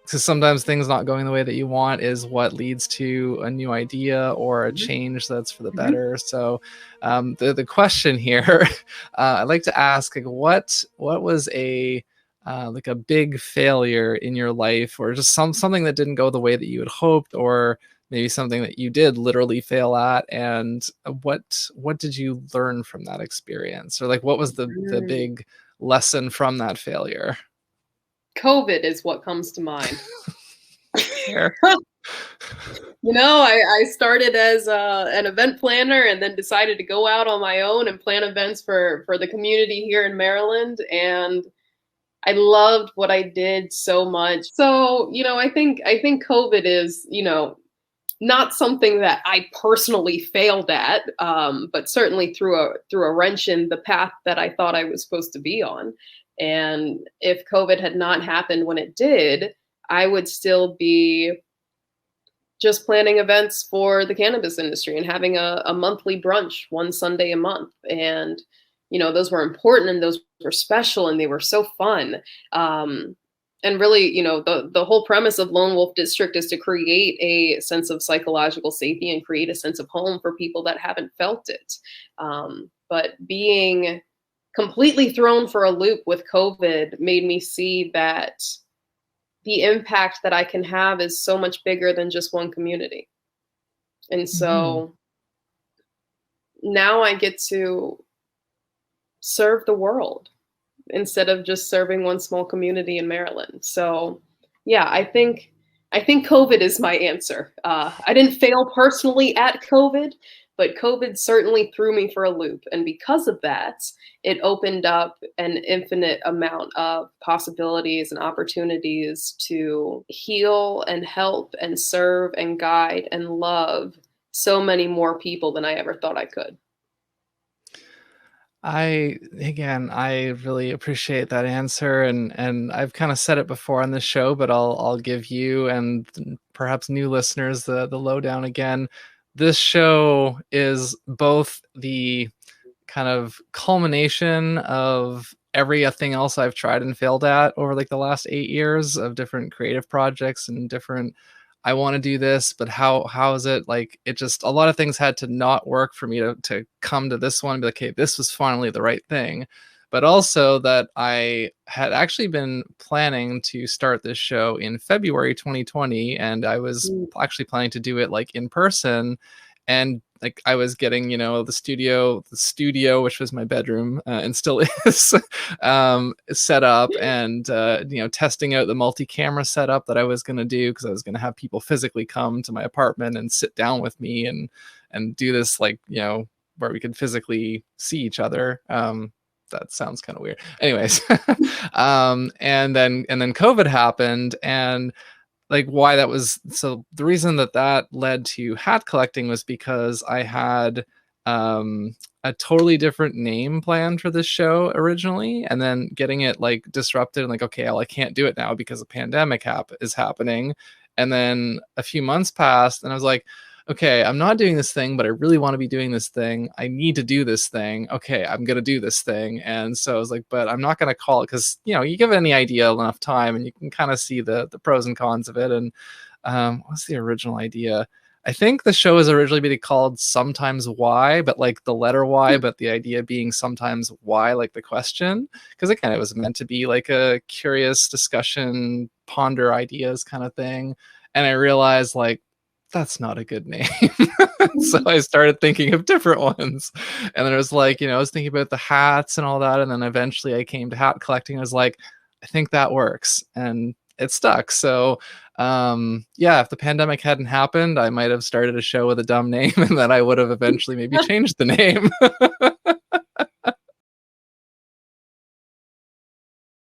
So sometimes things not going the way that you want is what leads to a new idea or a Mhm. change that's for the Mhm. better. So the question here, I'd like to ask, like, what was a like a big failure in your life, or just something that didn't go the way that you had hoped, or maybe something that you did literally fail at, and what did you learn from that experience, or like what was the Mm. big lesson from that failure? COVID is what comes to mind. Fair. I started as an event planner and then decided to go out on my own and plan events for the community here in Maryland. And I loved what I did so much. So, I think COVID is, not something that I personally failed at, but certainly threw a wrench in the path that I thought I was supposed to be on. And if COVID had not happened when it did, I would still be just planning events for the cannabis industry and having a monthly brunch one Sunday a month. And, those were important and those were special and they were so fun. And really, the whole premise of Lone Wolf District is to create a sense of psychological safety and create a sense of home for people that haven't felt it. But being completely thrown for a loop with COVID made me see that the impact that I can have is so much bigger than just one community. And Mhm. so now I get to serve the world instead of just serving one small community in Maryland. So, yeah, I think COVID is my answer. I didn't fail personally at COVID, but COVID certainly threw me for a loop, and because of that, it opened up an infinite amount of possibilities and opportunities to heal and help and serve and guide and love so many more people than I ever thought I could. I really appreciate that answer, and I've kind of said it before on this show, but I'll give you and perhaps new listeners the lowdown again. This show is both the kind of culmination of everything else I've tried and failed at over like the last 8 years of different creative projects and different. I want to do this, but how is it, like, it just, a lot of things had to not work for me to come to this one and be like, hey, this was finally the right thing. But also that I had actually been planning to start this show in February 2020, and I was Mm. actually planning to do it like in person, and like I was getting, the studio, which was my bedroom, and still is, set up, and testing out the multi-camera setup that I was going to do, because I was going to have people physically come to my apartment and sit down with me and do this, like, where we could physically see each other. That sounds kind of weird. Anyways, and then COVID happened, and like why that was, so the reason that that led to hat collecting was because I had a totally different name planned for this show originally, and then getting it like disrupted, and like, okay, well, I can't do it now because a pandemic is happening. And then a few months passed, and I was like, okay, I'm not doing this thing, but I really want to be doing this thing. I need to do this thing. Okay, I'm gonna do this thing. And so I was like, but I'm not gonna call it, because you give any idea enough time, and you can kind of see the pros and cons of it. And what's the original idea? I think the show was originally be called Sometimes Why, but like the letter Y, but the idea being sometimes why, like the question, because it kind of was meant to be like a curious discussion, ponder ideas kind of thing. And I realized, like, that's not a good name. So I started thinking of different ones. And then it was like, I was thinking about the hats and all that. And then eventually I came to hat collecting. I was like, I think that works. And it stuck. So yeah, if the pandemic hadn't happened, I might have started a show with a dumb name, and then I would have eventually maybe changed the name.